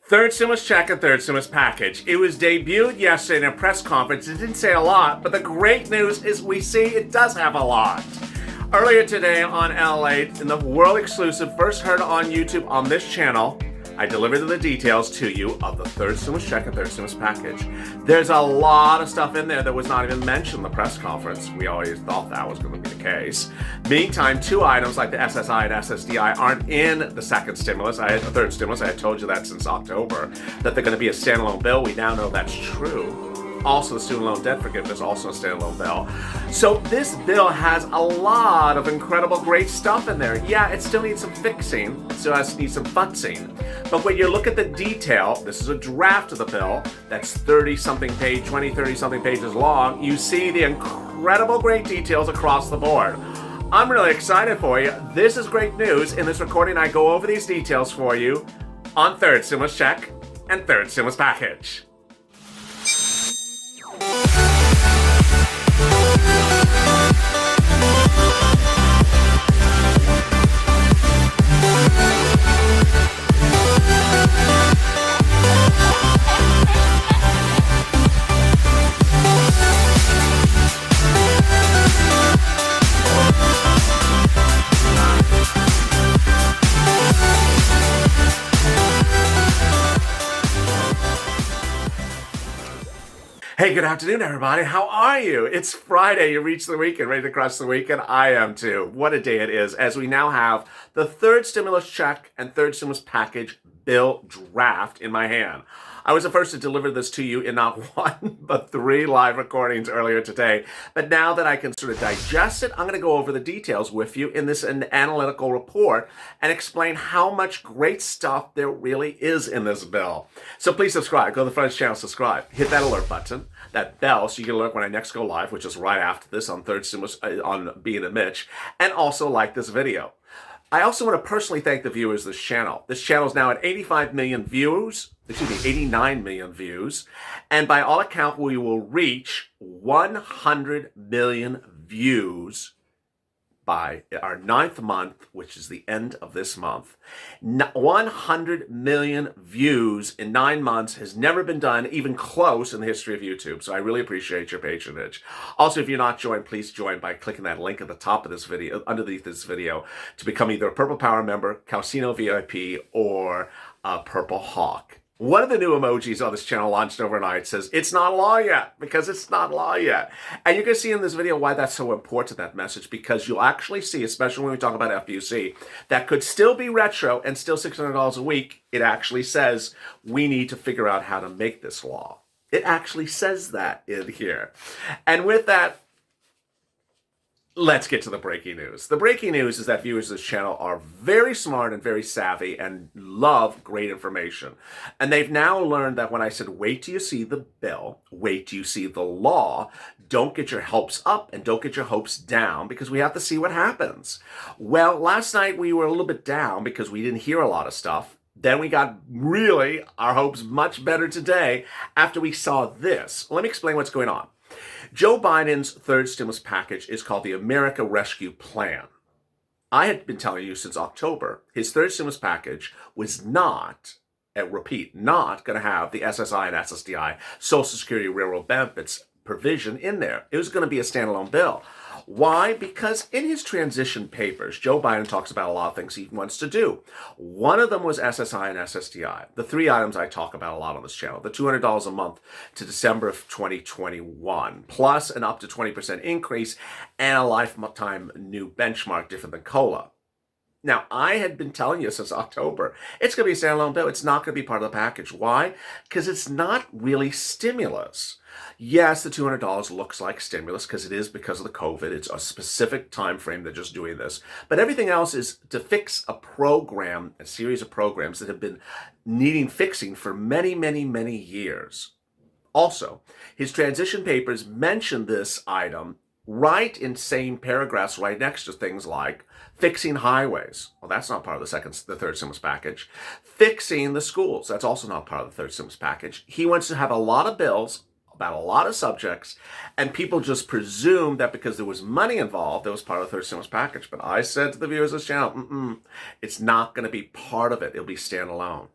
Third stimulus check and third stimulus package. It was debuted yesterday in a press conference. It didn't say a lot, but the great news is we see it does have a lot. Earlier today on LALATE, in the world exclusive, first heard on YouTube on this channel, I delivered the details to you of the third stimulus check and third stimulus package. There's a lot of stuff in there that was not even mentioned in the press conference. We always thought that was going to be the case. Meantime, two items like the SSI and SSDI aren't in the second stimulus. The third stimulus. I had told you that since October, that they're going to be a standalone bill. We now know that's true. Also, the student loan debt forgiveness, also a standalone bill. So this bill has a lot of incredible, great stuff in there. Yeah, it still needs some fixing, so it needs some futzing. But when you look at the detail, this is a draft of the bill that's 30-something pages long. You see the incredible great details across the board. I'm really excited for you. This is great news. In this recording, I go over these details for you on third stimulus check and third stimulus package. Hey, good afternoon, everybody. How are you? It's Friday. You reached the weekend, ready to crush the weekend. I am too. What a day it is, as we now have the third stimulus check and third stimulus package bill draft in my hand. I was the first to deliver this to you in not one, but 3 live recordings earlier today. But now that I can sort of digest it, I'm going to go over the details with you in this analytical report and explain how much great stuff there really is in this bill. So please subscribe. Go to the front channel, subscribe. Hit that alert button, that bell, so you get alert when I next go live, which is right after this on third stimulus, on Being a Mitch. And also like this video. I also want to personally thank the viewers of this channel. This channel is now at 89 million views. And by all account, we will reach 100 million views by our 9th month, which is the end of this month. 100 million views in 9 months has never been done, even close, in the history of YouTube. So I really appreciate your patronage. Also, if you're not joined, please join by clicking that link at the top of this video, underneath this video, to become either a Purple Power member, Calcino VIP, or a Purple Hawk. One of the new emojis on this channel launched overnight says, "It's not law yet," because it's not law yet. And you can see in this video why that's so important, that message, because you'll actually see, especially when we talk about FUC, that could still be retro and still $600 a week. It actually says we need to figure out how to make this law. It actually says that in here. And with that, let's get to the breaking news. The breaking news is that viewers of this channel are very smart and very savvy and love great information. And they've now learned that when I said, wait till you see the bill, wait till you see the law, don't get your hopes up and don't get your hopes down, because we have to see what happens. Well, last night we were a little bit down because we didn't hear a lot of stuff. Then we got really our hopes much better today after we saw this. Let me explain what's going on. Joe Biden's third stimulus package is called the America Rescue Plan. I had been telling you since October, his third stimulus package was not, and repeat, not going to have the SSI and SSDI, Social Security Railroad Benefits provision in there. It was going to be a standalone bill. Why? Because in his transition papers, Joe Biden talks about a lot of things he wants to do. One of them was SSI and SSDI. The 3 items I talk about a lot on this channel. The $200 a month to December of 2021, plus an up to 20% increase and a lifetime new benchmark different than COLA. Now, I had been telling you since October, it's going to be a standalone bill. It's not going to be part of the package. Why? Because it's not really stimulus. Yes, the $200 looks like stimulus because it is because of the COVID. It's a specific time frame they're just doing this. But everything else is to fix a program, a series of programs that have been needing fixing for many, many, many years. Also, his transition papers mention this item right in same paragraphs right next to things like fixing highways. Well, that's not part of the third stimulus package. Fixing the schools. That's also not part of the third stimulus package. He wants to have a lot of bills about a lot of subjects, and people just presume that because there was money involved, that was part of the third stimulus package. But I said to the viewers of this channel, it's not going to be part of it. It'll be standalone.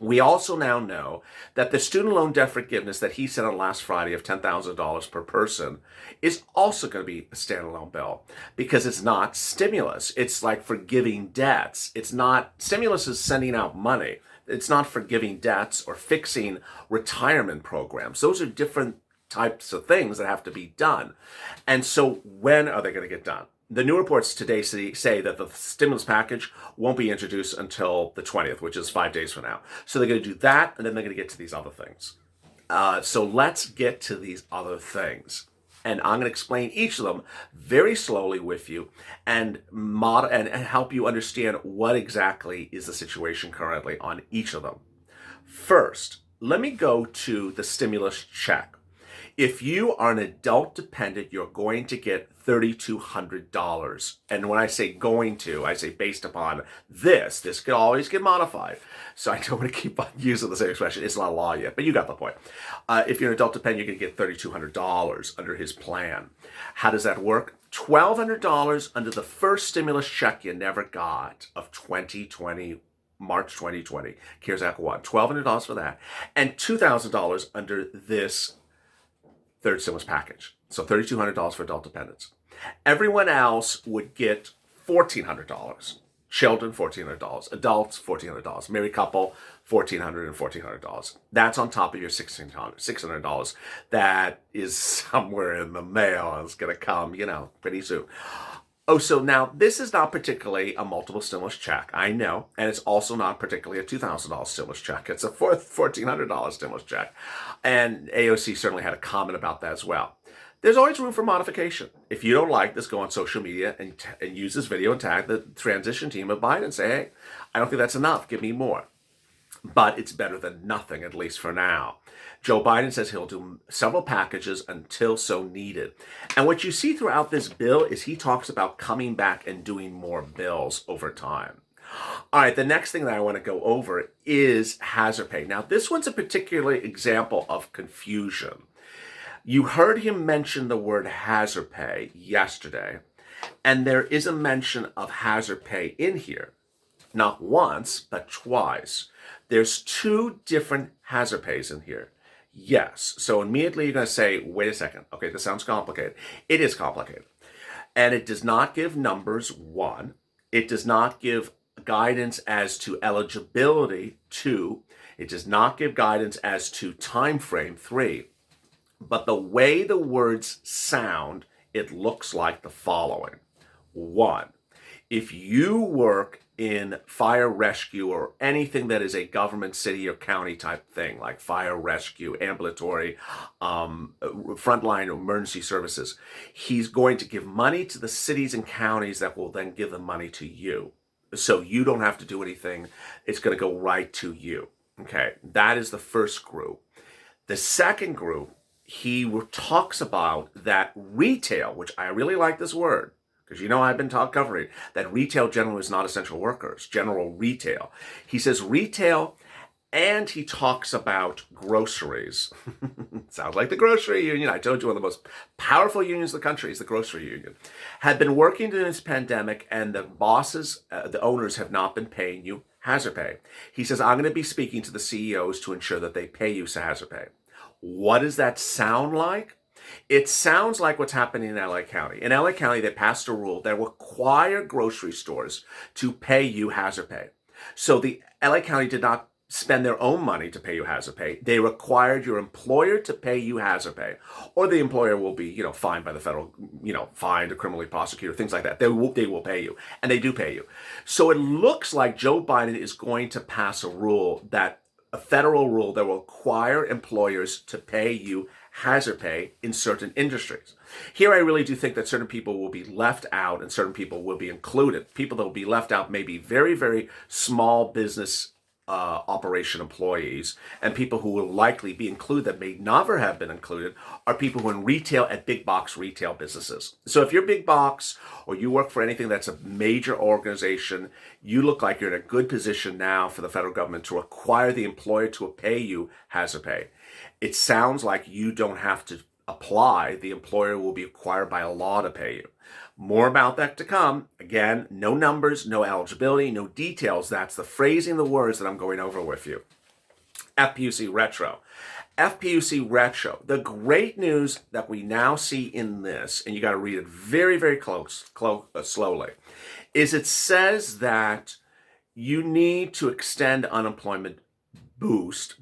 We also now know that the student loan debt forgiveness that he said on last Friday of $10,000 per person is also going to be a standalone bill because it's not stimulus. It's like forgiving debts. It's not, stimulus is sending out money. It's not forgiving debts or fixing retirement programs. Those are different types of things that have to be done. And so when are they going to get done? The new reports today say that the stimulus package won't be introduced until the 20th, which is 5 days from now. So they're going to do that, and then they're going to get to these other things. So let's get to these other things. And I'm going to explain each of them very slowly with you and help you understand what exactly is the situation currently on each of them. First, let me go to the stimulus check. If you are an adult dependent, you're going to get $3,200. And when I say going to, I say based upon this. This could always get modified. So I don't want to keep on using the same expression. It's not law yet, but you got the point. If you're an adult dependent, you're going to get $3,200 under his plan. How does that work? $1,200 under the first stimulus check you never got of 2020. March 2020, CARES Act 1, $1,200 for that, and $2,000 under this third stimulus package. So $3,200 for adult dependents. Everyone else would get $1,400. Children, $1,400. Adults, $1,400. Married couple, $1,400 and $1,400. That's on top of your $600 that is somewhere in the mail and it's going to come, pretty soon. Oh, so now this is not particularly a multiple stimulus check, I know, and it's also not particularly a $2,000 stimulus check. It's a $1,400 stimulus check, and AOC certainly had a comment about that as well. There's always room for modification. If you don't like this, go on social media and use this video and tag the transition team of Biden and say, hey, I don't think that's enough. Give me more. But it's better than nothing, at least for now. Joe Biden says he'll do several packages until so needed. And what you see throughout this bill is he talks about coming back and doing more bills over time. All right, the next thing that I want to go over is hazard pay. Now, this one's a particular example of confusion. You heard him mention the word hazard pay yesterday, and there is a mention of hazard pay in here. Not once, but twice. There's two different hazard pays in here. Yes. So immediately you're going to say, wait a second. Okay, this sounds complicated. It is complicated. And it does not give numbers, 1. It does not give guidance as to eligibility, 2. It does not give guidance as to time frame, 3. But the way the words sound, it looks like the following. 1. If you work in fire rescue or anything that is a government, city, or county type thing, like fire rescue, ambulatory, frontline emergency services, he's going to give money to the cities and counties that will then give the money to you. So you don't have to do anything. It's going to go right to you. Okay, that is the first group. The second group, he talks about that retail, which I really like this word, because I've been covering that retail generally is not essential workers, general retail. He says retail, and he talks about groceries. Sounds like the grocery union. I told you one of the most powerful unions in the country is the grocery union. Had been working during this pandemic, and the bosses, the owners, have not been paying you hazard pay. He says, I'm going to be speaking to the CEOs to ensure that they pay you hazard pay. What does that sound like? It sounds like what's happening in LA County. In LA County, they passed a rule that required grocery stores to pay you hazard pay. So the LA County did not spend their own money to pay you hazard pay. They required your employer to pay you hazard pay, or the employer will be, fined by the federal, fined or criminally prosecuted, things like that. They will pay you, and they do pay you. So it looks like Joe Biden is going to pass a federal rule that will require employers to pay you hazard pay in certain industries. Here, I really do think that certain people will be left out and certain people will be included. People that will be left out may be very, very small business operation employees, and people who will likely be included that may never have been included are people who are in retail at big box retail businesses. So if you're big box or you work for anything that's a major organization, you look like you're in a good position now for the federal government to require the employer to pay you hazard pay. It sounds like you don't have to apply. The employer will be required by a law to pay you. More about that to come. Again, no numbers, no eligibility, no details. That's the phrasing of the words that I'm going over with you. FPUC retro. FPUC retro. The great news that we now see in this, and you got to read it very, very slowly, is it says that you need to extend unemployment boost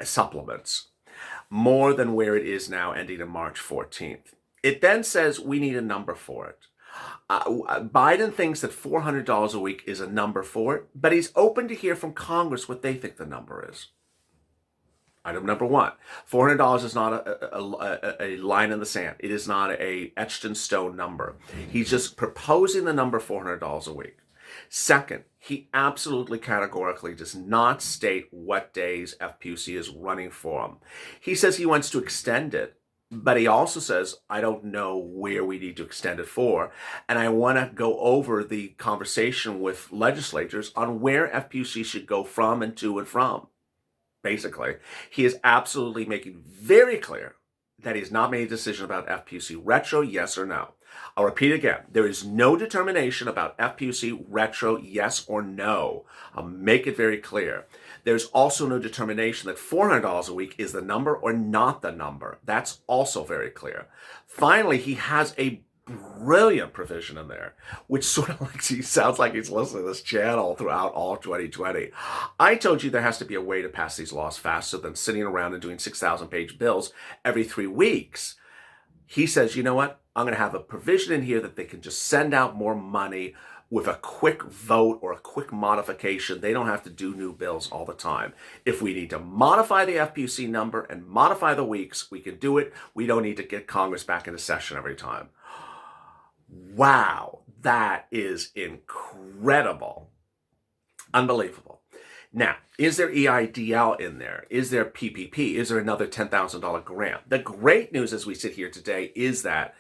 supplements more than where it is now, ending on March 14th. It then says we need a number for it. Biden thinks that $400 a week is a number for it, but he's open to hear from Congress what they think the number is. Item number one, $400 is not a line in the sand. It is not a etched in stone number. He's just proposing the number $400 a week. Second, he absolutely categorically does not state what days FPUC is running for him. He says he wants to extend it, but he also says, I don't know where we need to extend it for, and I want to go over the conversation with legislators on where FPUC should go from and to and from. Basically, he is absolutely making very clear that he's not made a decision about FPUC retro, yes or no. I'll repeat again. There is no determination about FPUC retro, yes or no. I'll make it very clear. There's also no determination that $400 a week is the number or not the number. That's also very clear. Finally, he has a brilliant provision in there, which sort of like he sounds like he's listening to this channel throughout all of 2020. I told you there has to be a way to pass these laws faster than sitting around and doing 6,000-page bills every 3 weeks. He says, you know what? I'm going to have a provision in here that they can just send out more money with a quick vote or a quick modification. They don't have to do new bills all the time. If we need to modify the FPUC number and modify the weeks, we can do it. We don't need to get Congress back into session every time. Wow, that is incredible. Unbelievable. Now, is there EIDL in there? Is there PPP? Is there another $10,000 grant? The great news as we sit here today is that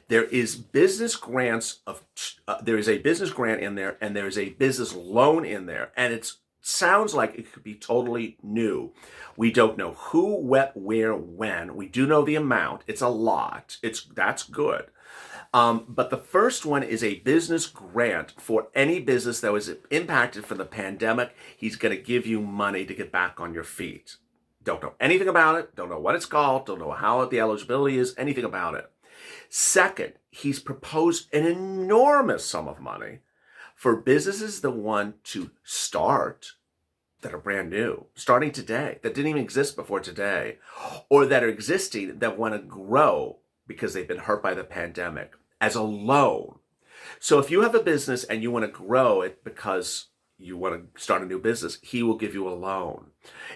there is business grants there is a business grant in there, and there is a business loan in there, and it sounds like it could be totally new. We don't know who, what, where, when. We do know the amount. It's a lot. That's good. But the first one is a business grant for any business that was impacted from the pandemic. He's going to give you money to get back on your feet. Don't know anything about it. Don't know what it's called. Don't know how the eligibility is. Anything about it. Second, he's proposed an enormous sum of money for businesses that want to start, that are brand new, starting today, that didn't even exist before today, or that are existing that want to grow because they've been hurt by the pandemic, as a loan. So if you have a business and you want to grow it because you want to start a new business, he will give you a loan.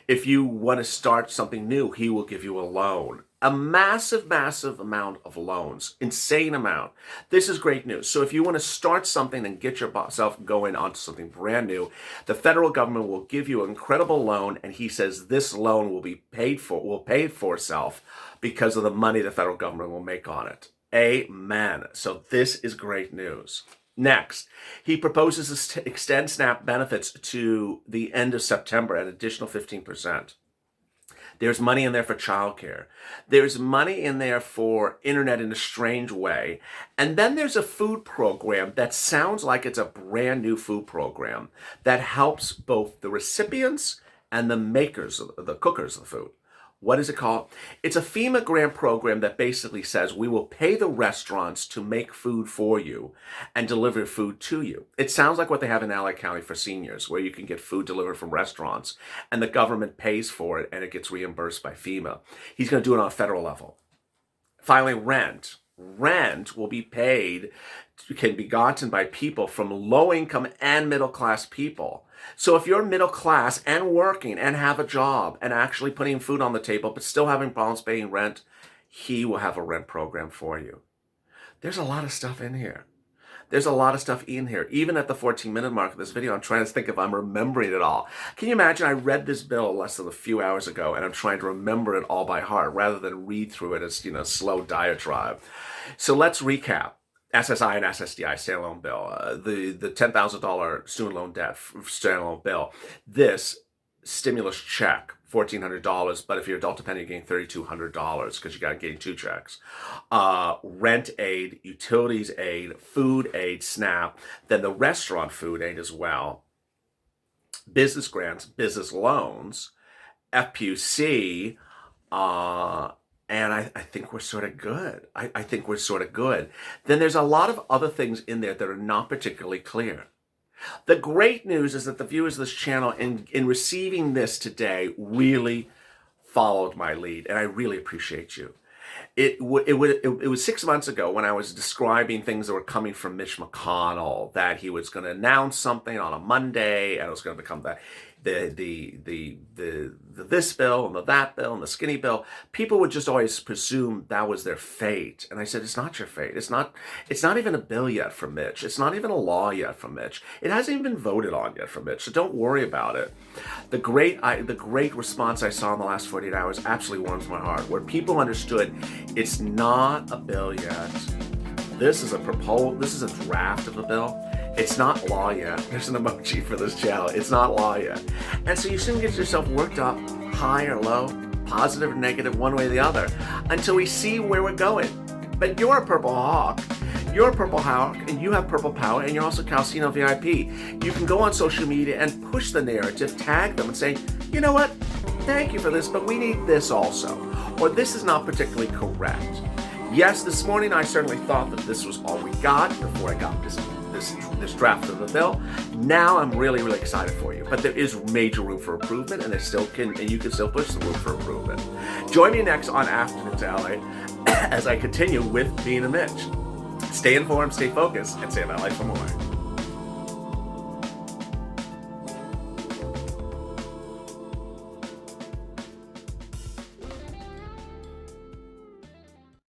If you want to start something new, he will give you a loan. A massive, massive amount of loans. Insane amount. This is great news. So if you want to start something and get yourself going onto something brand new, the federal government will give you an incredible loan, and he says this loan will pay for itself because of the money the federal government will make on it. Amen. So this is great news. Next, he proposes to extend SNAP benefits to the end of September at an additional 15%. There's money in there for childcare. There's money in there for internet in a strange way. And then there's a food program that sounds like it's a brand new food program that helps both the recipients and the makers, the cookers of the food. What is it called? It's a FEMA grant program that basically says we will pay the restaurants to make food for you and deliver food to you. It sounds like what they have in LA County for seniors, where you can get food delivered from restaurants and the government pays for it and it gets reimbursed by FEMA. He's going to do it on a federal level. Finally, rent. Rent will be paid, can be gotten by people from low income and middle class people. So if you're middle class and working and have a job and actually putting food on the table but still having problems paying rent, he will have a rent program for you. There's a lot of stuff in here. There's a lot of stuff in here. Even at the 14-minute mark of this video, I'm trying to think if I'm remembering it all. Can you imagine I read this bill less than a few hours ago and I'm trying to remember it all by heart rather than read through it as, slow diatribe. So let's recap. SSI and SSDI standalone bill, the $10,000 student loan debt standalone bill, this stimulus check, $1,400, but if you're adult dependent, you're getting $3,200 because you got getting 2 checks. Rent aid, utilities aid, food aid, SNAP, then the restaurant food aid as well, business grants, business loans, FPUC, and I think we're sort of good. I think we're sort of good. Then there's a lot of other things in there that are not particularly clear. The great news is that the viewers of this channel in receiving this today really followed my lead, and I really appreciate you. It was 6 months ago when I was describing things that were coming from Mitch McConnell, that he was going to announce something on a Monday, and it was going to become this bill and the that bill and the skinny bill. People would just always presume that was their fate, and I said, it's not your fate. It's not even a bill yet from Mitch. It's not even a law yet from Mitch. It hasn't even been voted on yet from Mitch. So don't worry about it. The great response I saw in the last 48 hours absolutely warms my heart, where people understood it's not a bill yet. This is a proposal. This is a draft of a bill. It's not law yet. There's an emoji for this channel. It's not law yet. And so you shouldn't get yourself worked up, high or low, positive or negative, one way or the other, until we see where we're going. But you're a Purple Hawk. You're a Purple Hawk, and you have purple power, and you're also Calcino VIP. You can go on social media and push the narrative, tag them, and say, you know what? Thank you for this, but we need this also. Or this is not particularly correct. Yes, this morning I certainly thought that this was all we got before I got this draft of the bill. Now I'm really, really excited for you. But there is major room for improvement, and you can still push the room for improvement. Join me next on Afternoons LA as I continue with Being a Mitch. Stay informed, stay focused, and stay in LA for more.